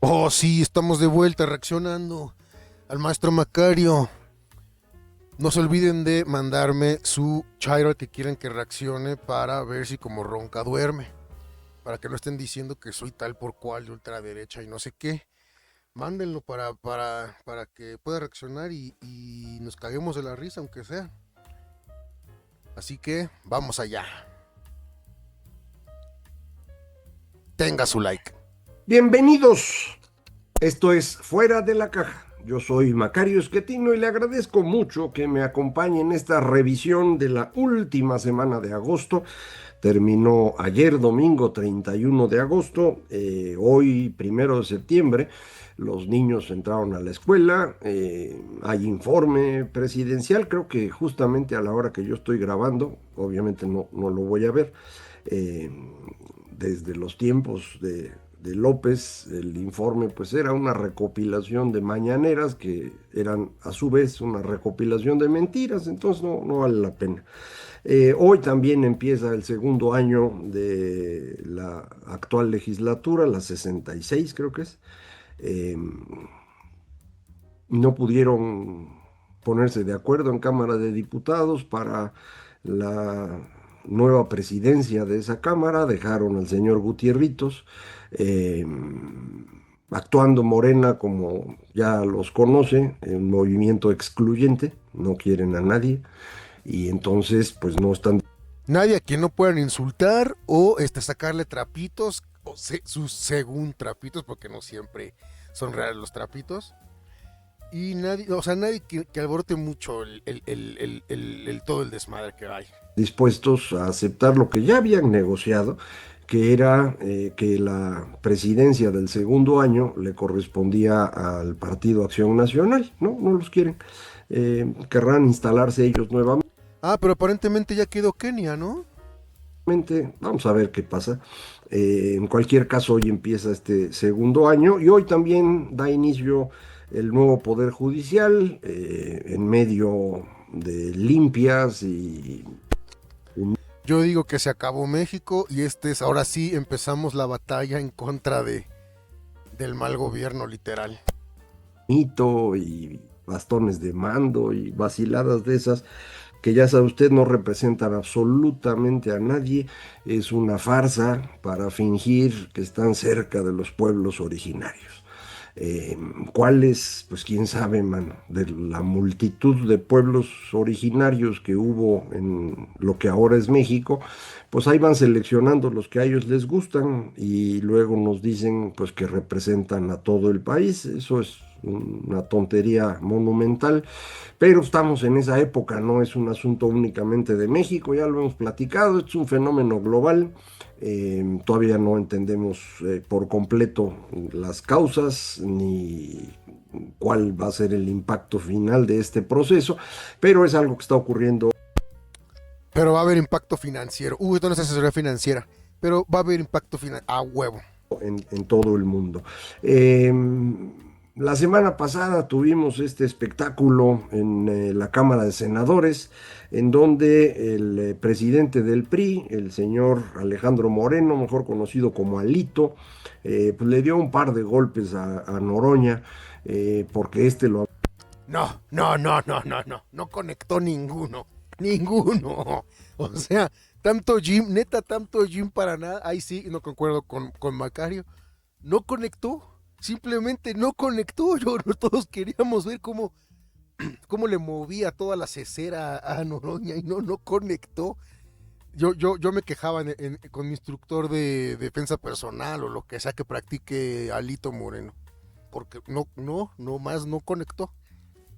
Oh, sí, estamos de vuelta reaccionando al maestro Macario. No se olviden de mandarme su chairo al que quieren que reaccione para ver si como ronca duerme. Para que no estén diciendo que soy tal por cual de ultraderecha y no sé qué. Mándenlo para que pueda reaccionar y nos caguemos de la risa, aunque sea. Así que vamos allá. Tenga su like. Bienvenidos. Esto es Fuera de la Caja. Yo soy Macario Esquetino y le agradezco mucho que me acompañe en esta revisión de la última semana de agosto. Terminó ayer, domingo 31 de agosto. Hoy, 1 de septiembre, los niños entraron a la escuela. Hay informe presidencial, creo que justamente a la hora que yo estoy grabando, obviamente no lo voy a ver. eh, Desde los tiempos de López, el informe pues era una recopilación de mañaneras que eran a su vez una recopilación de mentiras, entonces no vale la pena. Hoy también empieza el segundo año de la actual legislatura, la 66 creo que es. Eh, no pudieron ponerse de acuerdo en Cámara de Diputados para la nueva presidencia de esa Cámara, dejaron al señor Gutierritos, eh, actuando Morena como ya los conoce, un movimiento excluyente, no quieren a nadie, y entonces pues no están. Nadie a quien no puedan insultar o sacarle trapitos, sus según trapitos, porque no siempre son reales los trapitos. Y nadie, o sea, nadie que alborote mucho todo el desmadre que hay. Dispuestos a aceptar lo que ya habían negociado, que era que la presidencia del segundo año le correspondía al Partido Acción Nacional. No los quieren. Querrán instalarse ellos nuevamente. Ah, pero aparentemente ya quedó Kenia, ¿no? Vamos a ver qué pasa. En cualquier caso, hoy empieza este segundo año y hoy también da inicio el nuevo Poder Judicial en medio de limpias y Yo digo que se acabó México y ahora sí empezamos la batalla en contra del mal gobierno, literal. mito y bastones de mando y vaciladas de esas que ya sabe usted no representan absolutamente a nadie, es una farsa para fingir que están cerca de los pueblos originarios. ¿Cuáles? Pues quién sabe, mano, de la multitud de pueblos originarios que hubo en lo que ahora es México, pues ahí van seleccionando los que a ellos les gustan y luego nos dicen pues que representan a todo el país. Eso es una tontería monumental, pero estamos en esa época, no es un asunto únicamente de México, ya lo hemos platicado, es un fenómeno global. Todavía no entendemos por completo las causas ni cuál va a ser el impacto final de este proceso, pero es algo que está ocurriendo Pero va a haber impacto financiero. Esto no es asesoría financiera, pero va a haber impacto financiero a huevo. en todo el mundo. Eh, la semana pasada tuvimos este espectáculo en la Cámara de Senadores, en donde el presidente del PRI, el señor Alejandro Moreno, mejor conocido como Alito, pues le dio un par de golpes a Noroña, porque este lo. No conectó ninguno. Ninguno. O sea, tanto Jim, neta, tanto Jim para nada. Ahí sí, no concuerdo con Macario. No conectó. Simplemente no conectó. Todos queríamos ver cómo le movía toda la cesera a Noroña y no conectó. Yo me quejaba con mi instructor de defensa personal o lo que sea que practique Alito Moreno. Porque no más no conectó.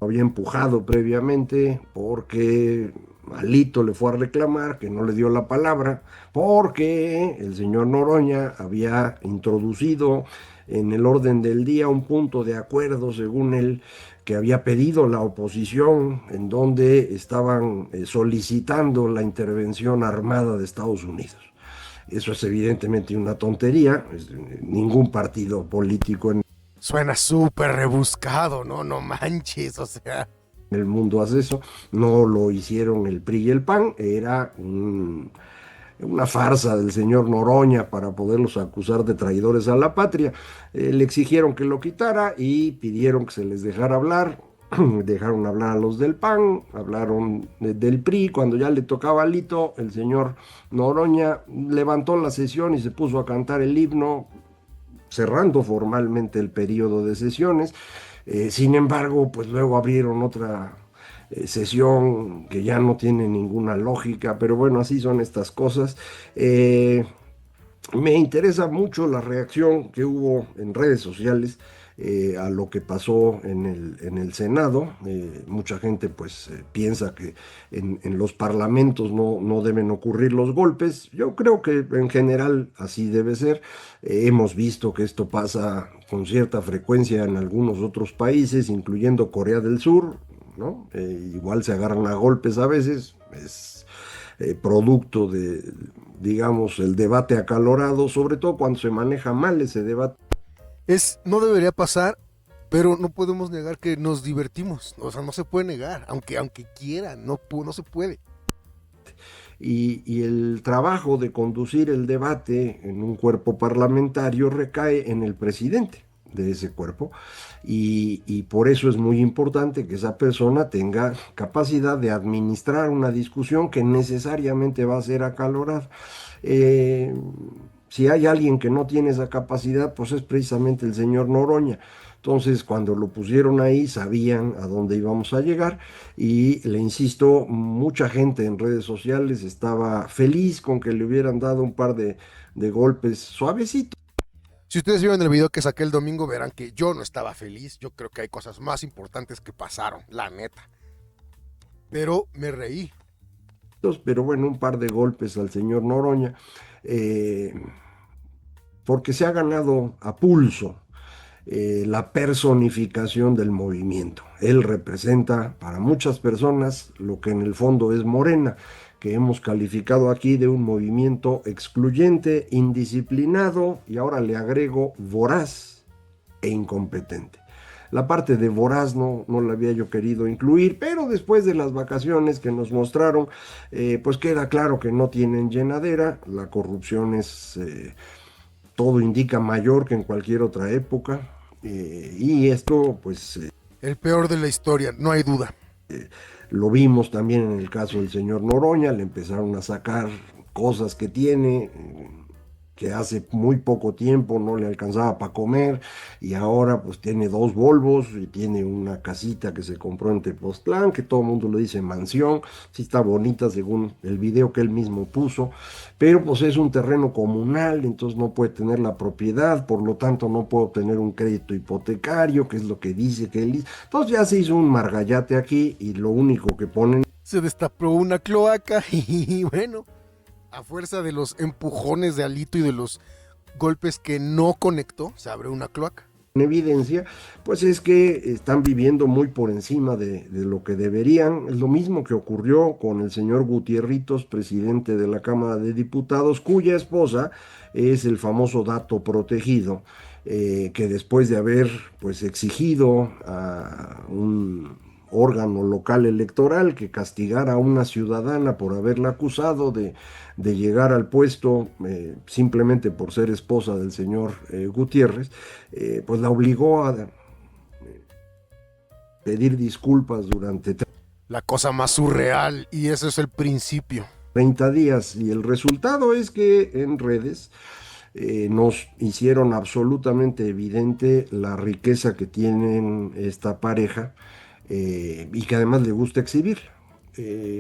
Había empujado previamente porque Alito le fue a reclamar que no le dio la palabra, porque el señor Noroña había introducido en el orden del día un punto de acuerdo, según él, que había pedido la oposición, en donde estaban solicitando la intervención armada de Estados Unidos. Eso es evidentemente una tontería, ningún partido político en Suena súper rebuscado, ¿no? No manches, o sea. el mundo hace eso, no lo hicieron el PRI y el PAN, era una farsa del señor Noroña para poderlos acusar de traidores a la patria. Le exigieron que lo quitara y pidieron que se les dejara hablar. Dejaron hablar a los del PAN, hablaron del PRI. Cuando ya le tocaba a Lito, el señor Noroña levantó la sesión y se puso a cantar el himno, cerrando formalmente el periodo de sesiones. Sin embargo, pues luego abrieron otra sesión que ya no tiene ninguna lógica, pero bueno, así son estas cosas. Me interesa mucho la reacción que hubo en redes sociales a lo que pasó en el Senado. Mucha gente pues piensa que en los parlamentos no deben ocurrir los golpes. Yo creo que en general así debe ser. Hemos visto que esto pasa con cierta frecuencia en algunos otros países, incluyendo Corea del Sur, ¿no? Igual se agarran a golpes a veces. Es producto de, digamos, el debate acalorado, sobre todo cuando se maneja mal ese debate. No debería pasar, pero no podemos negar que nos divertimos. O sea, no se puede negar, aunque quieran, no se puede. Y el trabajo de conducir el debate en un cuerpo parlamentario recae en el presidente de ese cuerpo y por eso es muy importante que esa persona tenga capacidad de administrar una discusión que necesariamente va a ser acalorada. Eh, si hay alguien que no tiene esa capacidad, pues es precisamente el señor Noroña. Entonces, cuando lo pusieron ahí, sabían a dónde íbamos a llegar y le insisto, mucha gente en redes sociales estaba feliz con que le hubieran dado un par de golpes suavecitos. Si ustedes vieron el video que saqué el domingo, verán que yo no estaba feliz. Yo creo que hay cosas más importantes que pasaron, la neta. Pero me reí. Pero bueno, un par de golpes al señor Noroña, eh, porque se ha ganado a pulso la personificación del movimiento. Él representa para muchas personas lo que en el fondo es Morena, que hemos calificado aquí de un movimiento excluyente, indisciplinado y ahora le agrego voraz e incompetente. La parte de voraz no la había yo querido incluir, pero después de las vacaciones que nos mostraron, pues queda claro que no tienen llenadera, la corrupción es, todo indica, mayor que en cualquier otra época, y esto pues El peor de la historia, no hay duda. lo vimos también en el caso del señor Noroña, le empezaron a sacar cosas que tiene, que hace muy poco tiempo no le alcanzaba para comer y ahora pues tiene dos Volvos y tiene una casita que se compró en Tepoztlán, que todo el mundo le dice mansión, sí está bonita según el video que él mismo puso, pero pues es un terreno comunal, entonces no puede tener la propiedad, por lo tanto no puedo tener un crédito hipotecario, que es lo que dice que él dice. Entonces ya se hizo un margallate aquí y lo único que ponen... Se destapó una cloaca y bueno, a fuerza de los empujones de Alito y de los golpes que no conectó, se abre una cloaca. En evidencia, pues es que están viviendo muy por encima de lo que deberían. Es lo mismo que ocurrió con el señor Gutierritos, presidente de la Cámara de Diputados, cuya esposa es el famoso dato protegido, que después de haber pues exigido a un órgano local electoral que castigara a una ciudadana por haberla acusado de llegar al puesto simplemente por ser esposa del señor Gutiérrez, pues la obligó a pedir disculpas durante La cosa más surreal, y eso es el principio. 30 días y el resultado es que en redes nos hicieron absolutamente evidente la riqueza que tienen esta pareja y que además le gusta exhibir.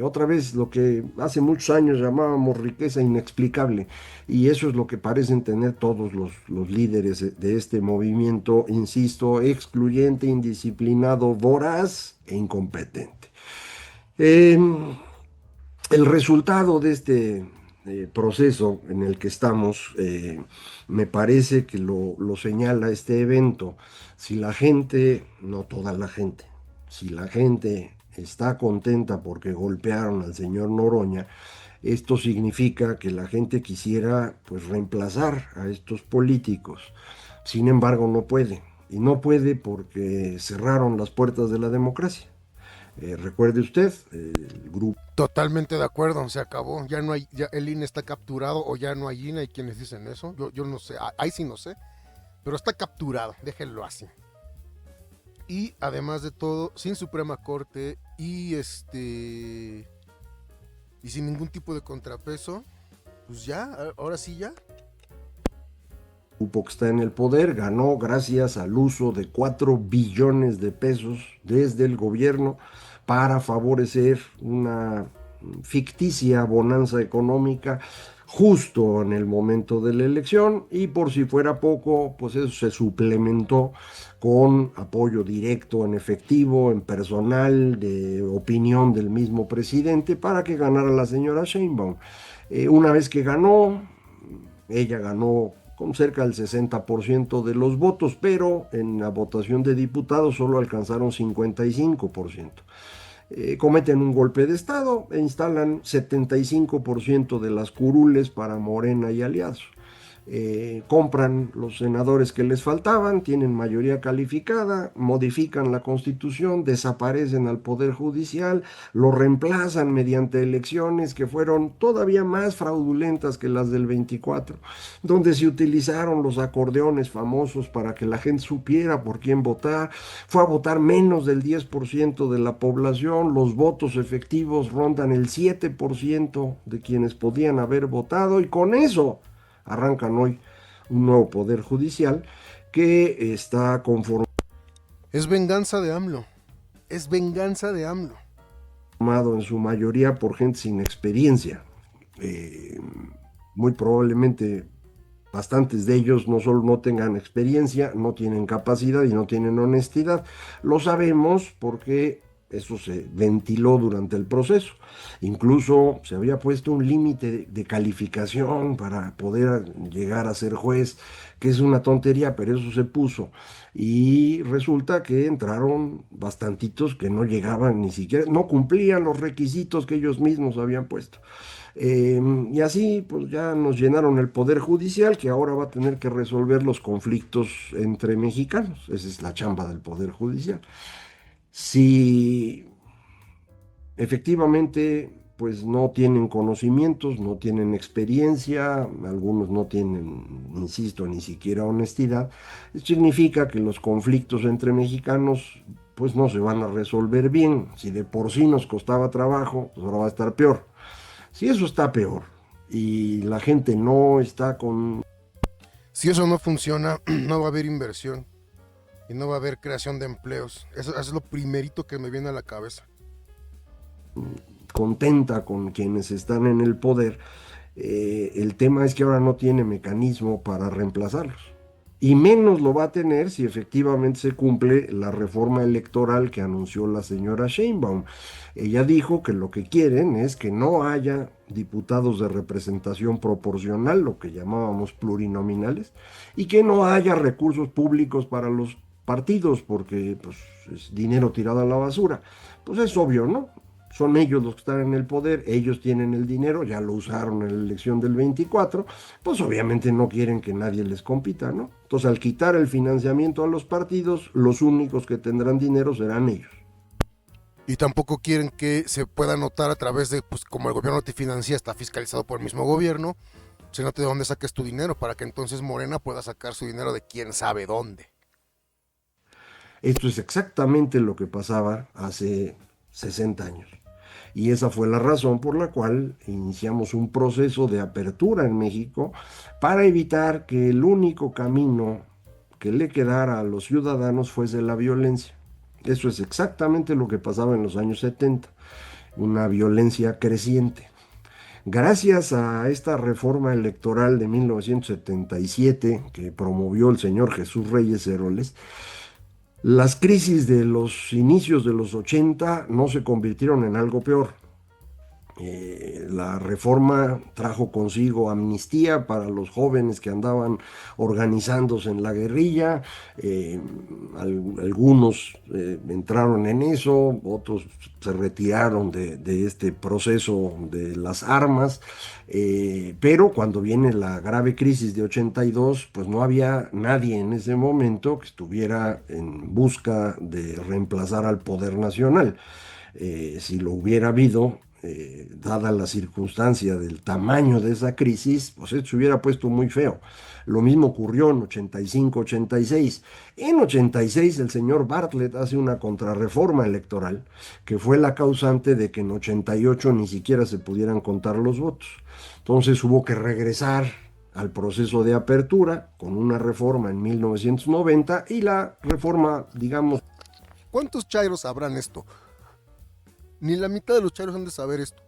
Otra vez lo que hace muchos años llamábamos riqueza inexplicable y eso es lo que parecen tener todos los líderes de este movimiento, insisto, excluyente, indisciplinado, voraz e incompetente. El resultado de este proceso en el que estamos, me parece que lo señala este evento. Si la gente, no toda la gente, si la gente está contenta porque golpearon al señor Noroña, esto significa que la gente quisiera pues reemplazar a estos políticos. Sin embargo, no puede. Y no puede porque cerraron las puertas de la democracia. Recuerde usted, el grupo Totalmente de acuerdo, se acabó. Ya no hay, ya el INE está capturado o ya no hay INE, hay quienes dicen eso. Yo no sé, ahí sí no sé, pero está capturado, déjenlo así. Y además de todo, sin Suprema Corte y sin ningún tipo de contrapeso, pues ya, ahora sí ya. que está en el poder ganó gracias al uso de 4 billones de pesos desde el gobierno para favorecer una ficticia bonanza económica justo en el momento de la elección y por si fuera poco, pues eso se suplementó con apoyo directo en efectivo, en personal, de opinión del mismo presidente para que ganara la señora Sheinbaum. Una vez que ganó, ella ganó con cerca del 60% de los votos, pero en la votación de diputados solo alcanzaron 55%. Cometen un golpe de Estado e instalan 75% de las curules para Morena y aliados. Compran los senadores que les faltaban, tienen mayoría calificada, modifican la constitución, desaparecen al Poder Judicial, lo reemplazan mediante elecciones que fueron todavía más fraudulentas que las del 24, donde se utilizaron los acordeones famosos para que la gente supiera por quién votar. Fue a votar menos del 10% de la población, los votos efectivos rondan el 7% de quienes podían haber votado y con eso arrancan hoy un nuevo poder judicial que está Es venganza de AMLO. Es venganza de AMLO. conformado en su mayoría por gente sin experiencia. Eh, Muy probablemente bastantes de ellos no solo no tengan experiencia, no tienen capacidad y no tienen honestidad. Lo sabemos porque eso se ventiló durante el proceso. Incluso se había puesto un límite de calificación para poder llegar a ser juez, que es una tontería, pero eso se puso. Y resulta que entraron bastantitos que no llegaban ni siquiera, no cumplían los requisitos que ellos mismos habían puesto. Y así, pues ya nos llenaron el Poder Judicial, que ahora va a tener que resolver los conflictos entre mexicanos. Esa es la chamba del Poder Judicial. Si efectivamente, pues no tienen conocimientos, no tienen experiencia, algunos no tienen, insisto, ni siquiera honestidad, significa que los conflictos entre mexicanos, pues no se van a resolver bien. Si de por sí nos costaba trabajo, pues ahora va a estar peor. Si eso está peor y la gente no está con Si eso no funciona, no va a haber inversión y no va a haber creación de empleos. Eso es lo primerito que me viene a la cabeza. contenta con quienes están en el poder, el tema es que ahora no tiene mecanismo para reemplazarlos. Y menos lo va a tener si efectivamente se cumple la reforma electoral que anunció la señora Sheinbaum. Ella dijo que lo que quieren es que no haya diputados de representación proporcional, lo que llamábamos plurinominales, y que no haya recursos públicos para los partidos, porque pues, es dinero tirado a la basura. Pues es obvio, ¿no? Son ellos los que están en el poder, ellos tienen el dinero, ya lo usaron en la elección del 24, pues obviamente no quieren que nadie les compita, ¿no? Entonces al quitar el financiamiento a los partidos, los únicos que tendrán dinero serán ellos. Y tampoco quieren que se pueda notar a través de, pues como el gobierno te financia, está fiscalizado por el mismo gobierno, se note de dónde saques tu dinero para que entonces Morena pueda sacar su dinero de quién sabe dónde. Esto es exactamente lo que pasaba hace 60 años. Y esa fue la razón por la cual iniciamos un proceso de apertura en México para evitar que el único camino que le quedara a los ciudadanos fuese la violencia. Eso es exactamente lo que pasaba en los años 70, una violencia creciente. Gracias a esta reforma electoral de 1977 que promovió el señor Jesús Reyes Heroles, las crisis de los inicios de los 80 no se convirtieron en algo peor. La reforma trajo consigo amnistía para los jóvenes que andaban organizándose en la guerrilla. Algunos entraron en eso, otros se retiraron de este proceso de las armas. Pero cuando viene la grave crisis de 82, pues no había nadie en ese momento que estuviera en busca de reemplazar al poder nacional. Si lo hubiera habido, dada la circunstancia del tamaño de esa crisis, pues esto se hubiera puesto muy feo. Lo mismo ocurrió en 85, 86. En 86 el señor Bartlett hace una contrarreforma electoral que fue la causante de que en 88 ni siquiera se pudieran contar los votos. Entonces hubo que regresar al proceso de apertura con una reforma en 1990 y la reforma, digamos, ¿Cuántos chairos sabrán esto? Ni la mitad de los chairos han de saber esto.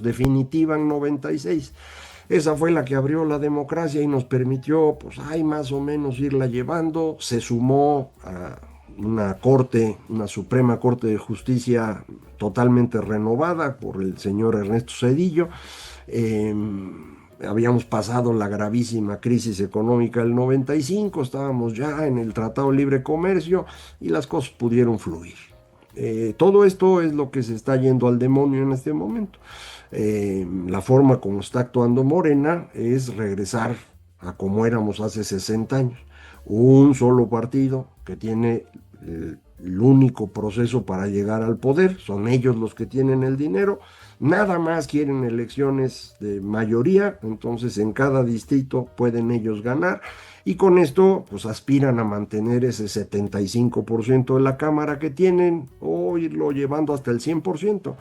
definitiva en 96. Esa fue la que abrió la democracia y nos permitió, pues, ahí más o menos irla llevando. Se sumó a una corte, una Suprema Corte de Justicia totalmente renovada por el señor Ernesto Zedillo. Eh, Habíamos pasado la gravísima crisis económica del 95, estábamos ya en el Tratado de Libre Comercio y las cosas pudieron fluir. Todo esto es lo que se está yendo al demonio en este momento. La forma como está actuando Morena es regresar a como éramos hace 60 años. Un solo partido que tiene el único proceso para llegar al poder, son ellos los que tienen el dinero, nada más quieren elecciones de mayoría, entonces en cada distrito pueden ellos ganar y con esto pues aspiran a mantener ese 75% de la Cámara que tienen o irlo llevando hasta el 100%,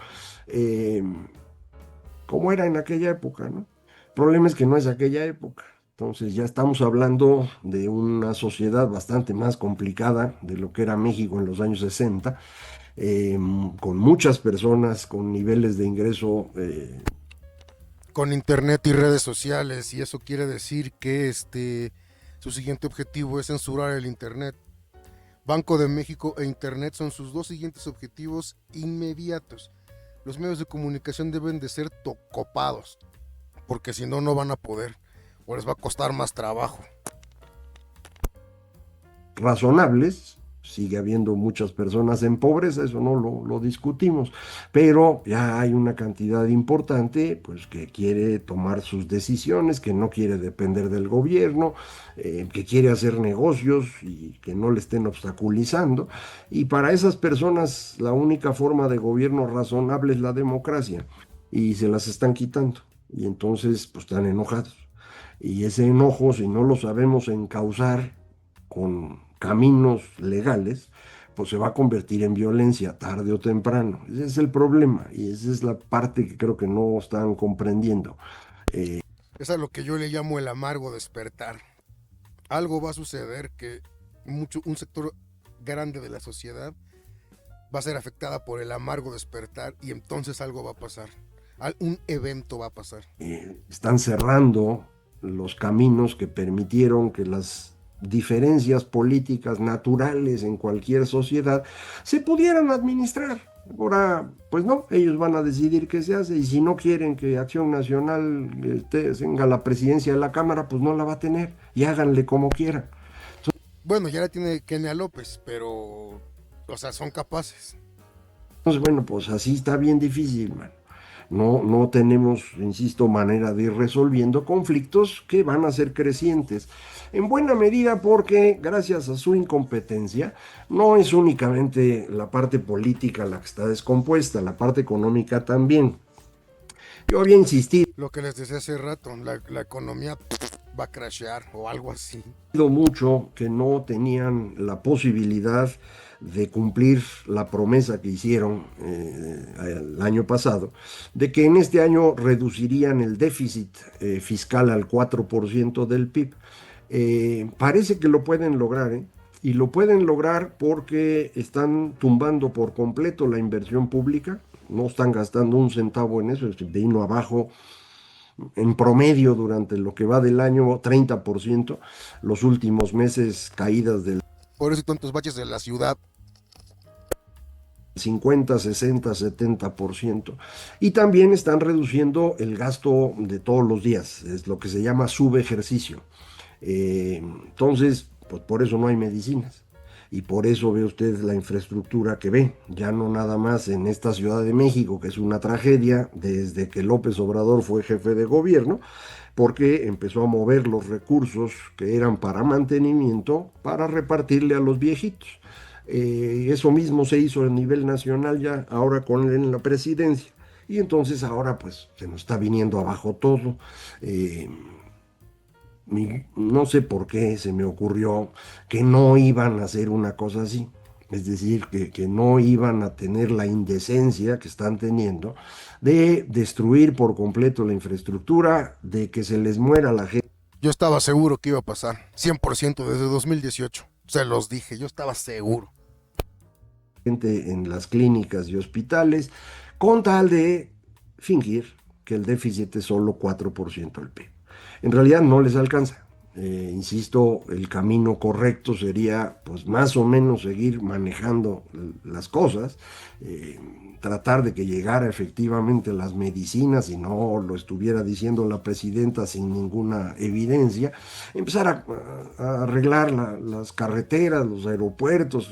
como era en aquella época, ¿no? El problema es que no es aquella época. Entonces ya estamos hablando de una sociedad bastante más complicada de lo que era México en los años 60, con muchas personas con niveles de ingreso. Con internet y redes sociales, y eso quiere decir que su siguiente objetivo es censurar el internet. Banco de México e internet son sus dos siguientes objetivos inmediatos. Los medios de comunicación deben de ser copados, porque si no, no van a poder, o les va a costar más trabajo. Razonables, sigue habiendo muchas personas en pobreza, eso no lo discutimos, pero ya hay una cantidad importante pues, que quiere tomar sus decisiones, que no quiere depender del gobierno, que quiere hacer negocios y que no le estén obstaculizando. Y para esas personas la única forma de gobierno razonable es la democracia y se las están quitando. Y entonces pues están enojados. Y ese enojo, si no lo sabemos encauzar con caminos legales, pues se va a convertir en violencia tarde o temprano. Ese es el problema y esa es la parte que creo que no están comprendiendo. Es a lo que yo le llamo el amargo despertar. Algo va a suceder que un sector grande de la sociedad va a ser afectada por el amargo despertar y entonces algo va a pasar. Un evento va a pasar. Están cerrando los caminos que permitieron que las diferencias políticas naturales en cualquier sociedad se pudieran administrar. Ahora, pues no, ellos van a decidir qué se hace y si no quieren que Acción Nacional tenga la presidencia de la Cámara, pues no la va a tener y háganle como quieran. Bueno, ya la tiene Kenia López, pero, o sea, son capaces. Entonces, bueno, pues así está bien difícil, man. No tenemos, insisto, manera de ir resolviendo conflictos que van a ser crecientes. En buena medida porque, gracias a su incompetencia, no es únicamente la parte política la que está descompuesta, la parte económica también. Yo había insistido Lo que les decía hace rato, la economía va a crashear o algo así. mucho que no tenían la posibilidad de cumplir la promesa que hicieron el año pasado, de que en este año reducirían el déficit fiscal al 4% del PIB. Parece que lo pueden lograr, ¿eh? Y lo pueden lograr porque están tumbando por completo la inversión pública, no están gastando un centavo en eso, vino abajo en promedio durante lo que va del año 30%, los últimos meses caídas del Por eso hay tantos baches de la ciudad. 50, 60, 70%. Y también están reduciendo el gasto de todos los días, es lo que se llama subejercicio. Entonces, pues por eso no hay medicinas. Y por eso ve usted la infraestructura que ve, ya no nada más en esta Ciudad de México, que es una tragedia desde que López Obrador fue jefe de gobierno, porque empezó a mover los recursos que eran para mantenimiento para repartirle a los viejitos. Eso mismo se hizo a nivel nacional ya, ahora con él en la presidencia. Y entonces ahora pues se nos está viniendo abajo todo. Eh, no sé por qué se me ocurrió que no iban a hacer una cosa así. Es decir, que no iban a tener la indecencia que están teniendo de destruir por completo la infraestructura, de que se les muera la Yo estaba seguro que iba a pasar, 100% desde 2018. Se los dije, yo estaba seguro. gente en las clínicas y hospitales, con tal de fingir que el déficit es solo 4% del PIB. En realidad no les alcanza. Insisto, el camino correcto sería pues más o menos seguir manejando las cosas, eh, tratar de que llegara efectivamente las medicinas y no lo estuviera diciendo la presidenta sin ninguna evidencia, empezar a arreglar las carreteras, los aeropuertos,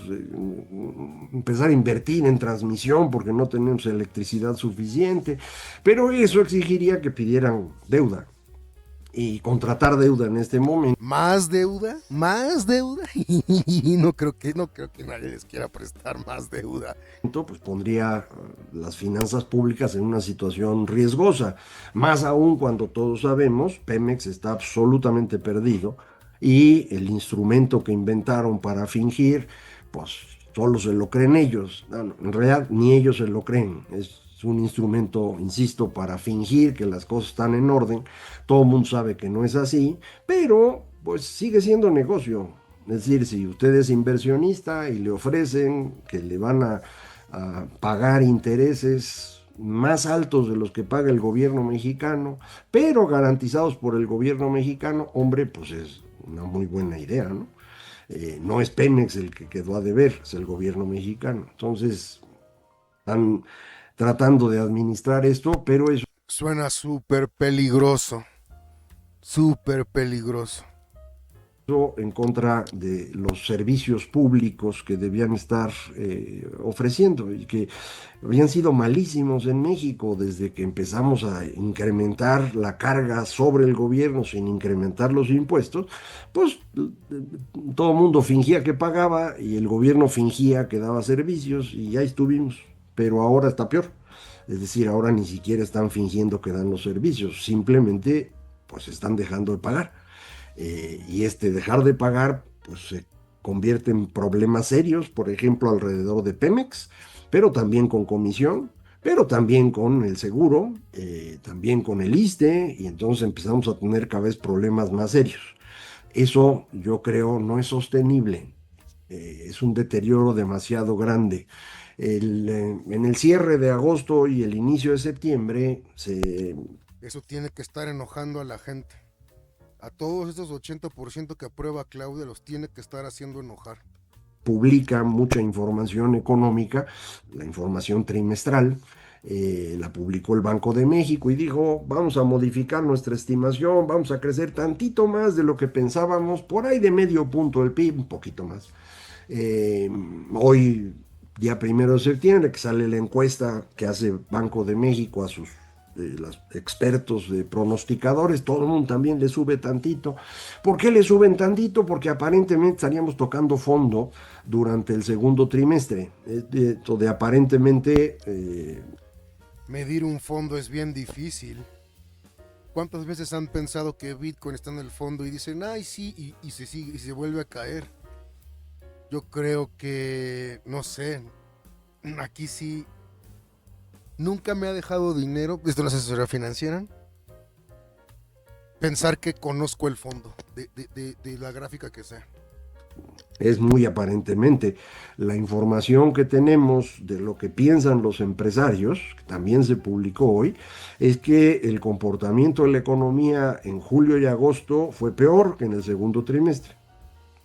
empezar a invertir en transmisión porque no tenemos electricidad suficiente, pero eso exigiría que pidieran deuda y contratar deuda en este momento. Más deuda, más deuda. Y no creo que nadie les quiera prestar más deuda. Pues pondría las finanzas públicas en una situación riesgosa, más aún cuando todos sabemos Pemex está absolutamente perdido y el instrumento que inventaron para fingir, pues solo se lo creen ellos. No, en realidad ni ellos se lo creen, es un instrumento, insisto, para fingir que las cosas están en orden. Todo el mundo sabe que no es así, pero pues sigue siendo negocio. Es decir, si usted es inversionista y le ofrecen que le van a pagar intereses más altos de los que paga el gobierno mexicano, pero garantizados por el gobierno mexicano, hombre, pues es una muy buena idea, ¿no? No es Pemex el que quedó a deber, es el gobierno mexicano. Entonces, están tratando de administrar esto, pero eso Suena súper peligroso. Súper peligroso. en contra de los servicios públicos que debían estar ofreciendo y que habían sido malísimos en México desde que empezamos a incrementar la carga sobre el gobierno sin incrementar los impuestos, pues todo el mundo fingía que pagaba y el gobierno fingía que daba servicios y ahí estuvimos, pero ahora está peor. Es decir, ahora ni siquiera están fingiendo que dan los servicios, simplemente pues están dejando de pagar. Y este dejar de pagar pues se convierte en problemas serios, por ejemplo, alrededor de Pemex, pero también con comisión, pero también con el seguro, también con el ISSSTE, y entonces empezamos a tener cada vez problemas más serios. Eso yo creo no es sostenible, es un deterioro demasiado grande. En el cierre de agosto y el inicio de septiembre se Eso tiene que estar enojando a la gente. A todos estos 80% que aprueba Claudia los tiene que estar haciendo enojar. publica mucha información económica, la información trimestral, la publicó el Banco de México y dijo, vamos a modificar nuestra estimación, vamos a crecer tantito más de lo que pensábamos, por ahí de medio punto el PIB, un poquito más. Eh, Hoy, día 1 de septiembre, que sale la encuesta que hace Banco de México a sus los expertos de pronosticadores, todo el mundo también le sube tantito. ¿Por qué le suben tantito? Porque aparentemente estaríamos tocando fondo durante el segundo trimestre. Esto de aparentemente Medir un fondo es bien difícil. ¿Cuántas veces han pensado que Bitcoin está en el fondo y dicen, ay sí, y se sigue y se vuelve a caer? Yo creo que, no sé, aquí sí, nunca me ha dejado dinero, desde una asesoría financiera, pensar que conozco el fondo de la gráfica que sea. es muy aparentemente la información que tenemos de lo que piensan los empresarios, que también se publicó hoy, es que el comportamiento de la economía en julio y agosto fue peor que en el segundo trimestre.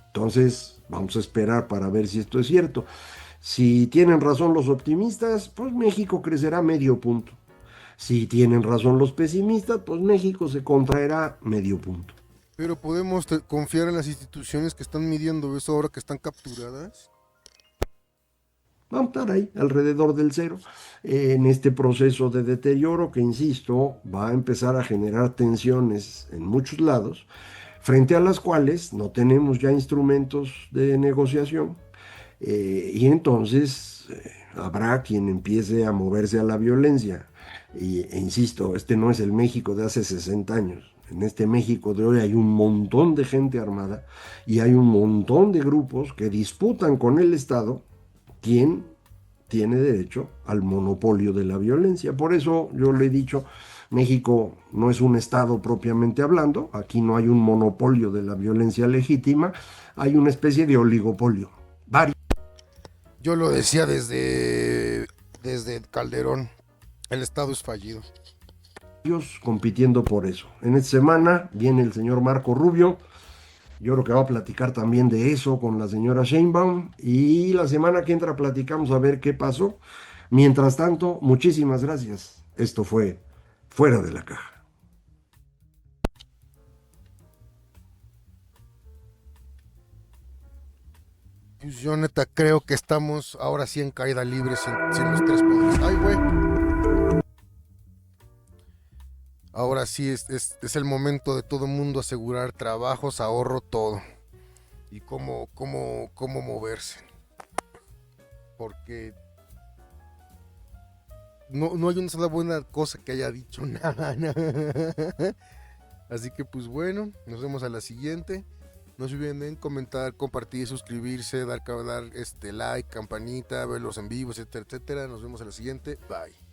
Entonces, vamos a esperar para ver si esto es cierto. Si tienen razón los optimistas, pues México crecerá medio punto. Si tienen razón los pesimistas, pues México se contraerá medio punto. Pero podemos confiar en las instituciones que están midiendo eso ahora que están capturadas. Vamos a estar ahí, alrededor del cero, en este proceso de deterioro que, insisto, va a empezar a generar tensiones en muchos lados, frente a las cuales no tenemos ya instrumentos de negociación. Y entonces habrá quien empiece a moverse a la violencia. E insisto, este no es el México de hace 60 años. En este México de hoy hay un montón de gente armada y hay un montón de grupos que disputan con el Estado quién tiene derecho al monopolio de la violencia. Por eso yo le he dicho, México no es un Estado propiamente hablando, aquí no hay un monopolio de la violencia legítima, hay una especie de oligopolio. Varios Yo lo decía desde Calderón, el Estado es fallido. compitiendo por eso. En esta semana viene el señor Marco Rubio. Yo creo que va a platicar también de eso con la señora Sheinbaum y la semana que entra platicamos a ver qué pasó. Mientras tanto, muchísimas gracias. Esto fue Fuera de la Caja. Pues yo neta creo que estamos ahora sí en caída libre sin los tres poderes. Ay, güey. Ahora sí es el momento de todo mundo asegurar trabajos, ahorro, todo. Y cómo moverse. Porque no hay una sola buena cosa que haya dicho nada. Así que pues bueno, nos vemos a la siguiente. No se olviden en comentar, compartir, suscribirse, dar like, campanita, ver los en vivos, etcétera, etcétera. Nos vemos a la siguiente. Bye.